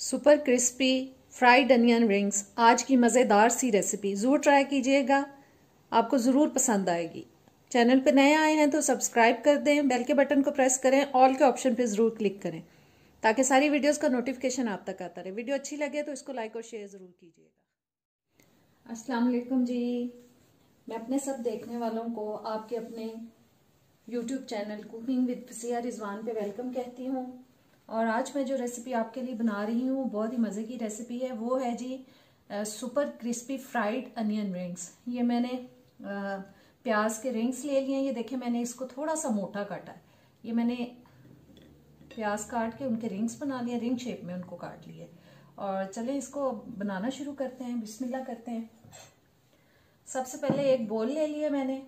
Super crispy fried onion rings आज की मज़ेदार सी रेसिपी ज़रूर ट्राई कीजिएगा, आपको ज़रूर पसंद आएगी। चैनल पे नए आए हैं तो सब्सक्राइब कर दें, बेल के बटन को प्रेस करें, ऑल के ऑप्शन पे ज़रूर क्लिक करें ताकि सारी वीडियोस का नोटिफिकेशन आप तक आता रहे। वीडियो अच्छी लगे तो इसको लाइक और शेयर ज़रूर कीजिएगा। अस्सलाम वालेकुम जी, मैं अपने सब देखने वालों को आपके अपने YouTube channel cooking with Fasiya Rizwan पे वेलकम कहती हूँ। और आज मैं जो रेसिपी आपके लिए बना रही हूँ बहुत ही मज़े की रेसिपी है। वो है जी super crispy fried onion rings. ये मैंने प्याज के रिंग्स ले लिए हैं। ये देखें, मैंने इसको थोड़ा सा मोटा काटा है। ये मैंने प्याज काट के उनके रिंग्स बना लिए, रिंग शेप में उनको काट लिए। और चले इसको बनाना शुरू करते हैं, बिस्मिल्लाह करते हैं। सबसे पहले एक बोल ले लिया मैंने,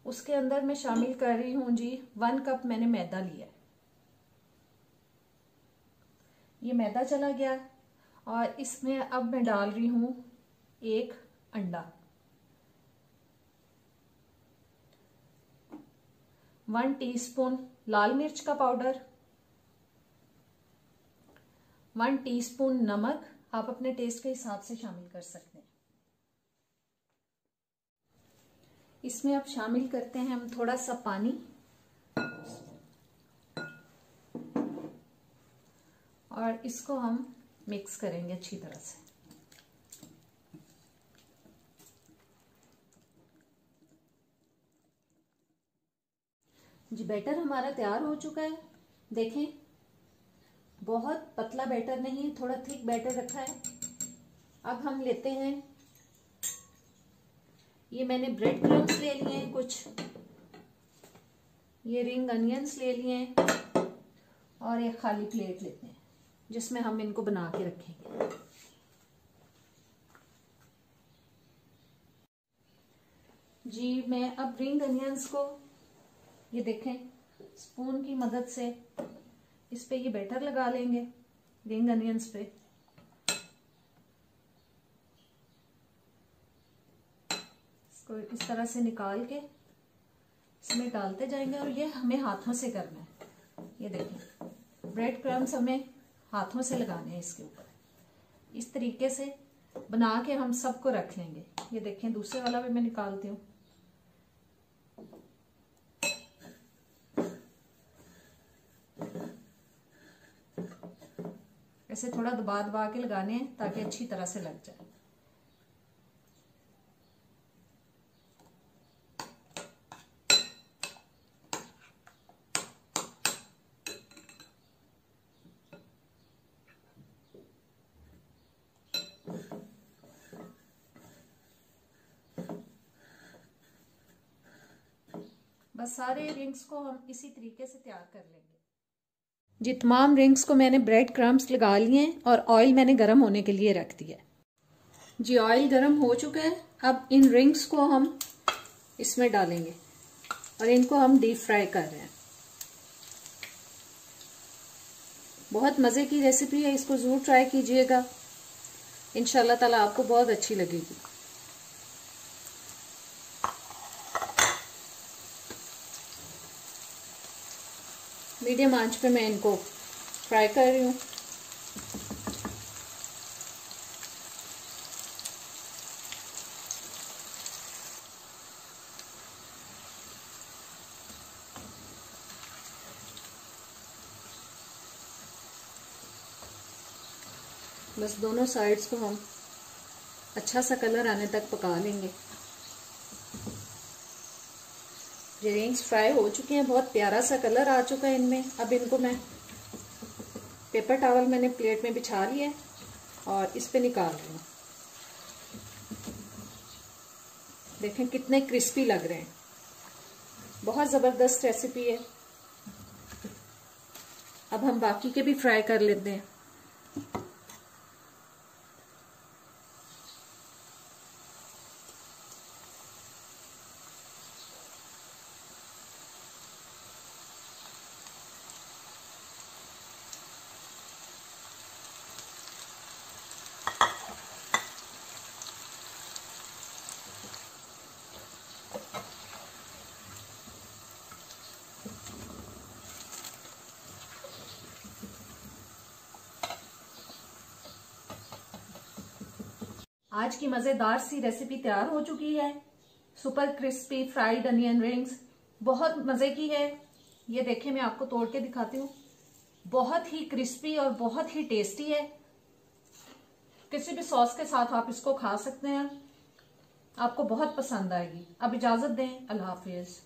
उसके अंदर मैं शामिल कर रही हूँ जी 1 कप मैंने मैदा लिया। ये मैदा चला गया और इसमें अब मैं डाल रही हूँ 1 अंडा, 1 टीस्पून लाल मिर्च का पाउडर, 1 टीस्पून नमक, आप अपने टेस्ट के हिसाब से शामिल कर सकते हैं। इसमें अब शामिल करते हैं हम थोड़ा सा पानी और इसको हम मिक्स करेंगे अच्छी तरह से। जी बैटर हमारा तैयार हो चुका है। देखें, बहुत पतला बैटर नहीं, थोड़ा थिक बैटर रखा है। अब हम लेते हैं, ये मैंने ब्रेड क्रम्स ले लिए हैं, कुछ ये रिंग अनियंस ले लिए हैं और एक खाली प्लेट लेते हैं जिसमें हम इनको बना के रखेंगे। जी मैं अब रिंग अनियंस को, ये देखें, स्पून की मदद से इस पे ये बैटर लगा लेंगे रिंग अनियंस पे। इसको इस तरह से निकाल के इसमें डालते जाएंगे और ये हमें हाथों से करना है। ये देखें, ब्रेड क्रम्स हमें हाथों से लगाने हैं इसके ऊपर। इस तरीके से बना के हम सबको रख लेंगे। ये देखें, दूसरे वाला भी मैं निकालती हूँ। ऐसे थोड़ा दबा दबा के लगाने हैं ताकि अच्छी तरह से लग जाए। बस सारे रिंग्स को हम इसी तरीके से तैयार कर लेंगे। जी तमाम रिंग्स को मैंने ब्रेड क्रम्स लगा लिए हैं और ऑयल मैंने गर्म होने के लिए रख दिया। जी ऑयल गर्म हो चुका है। अब इन रिंग्स को हम इसमें डालेंगे और इनको हम डीप फ्राई कर रहे हैं। बहुत मज़े की रेसिपी है, इसको ज़रूर ट्राई कीजिएगा, इंशाल्लाह ताला आपको बहुत अच्छी लगेगी। मीडियम आंच पे मैं इनको फ्राई कर रही हूँ। बस दोनों साइड्स को हम अच्छा सा कलर आने तक पका लेंगे। ये रिंग्स फ्राई हो चुके हैं, बहुत प्यारा सा कलर आ चुका है इनमें। अब इनको मैं पेपर टॉवल मैंने प्लेट में बिछा लिया है और इस पे निकाल रही हूँ। देखें कितने क्रिस्पी लग रहे हैं, बहुत ज़बरदस्त रेसिपी है। अब हम बाकी के भी फ्राई कर लेते हैं। आज की मजेदार सी रेसिपी तैयार हो चुकी है। Super crispy fried onion rings बहुत मजे की है। ये देखिए, मैं आपको तोड़ के दिखाती हूँ। बहुत ही क्रिस्पी और बहुत ही टेस्टी है। किसी भी सॉस के साथ आप इसको खा सकते हैं, आपको बहुत पसंद आएगी। अब इजाजत दें, अल्लाह हाफिज।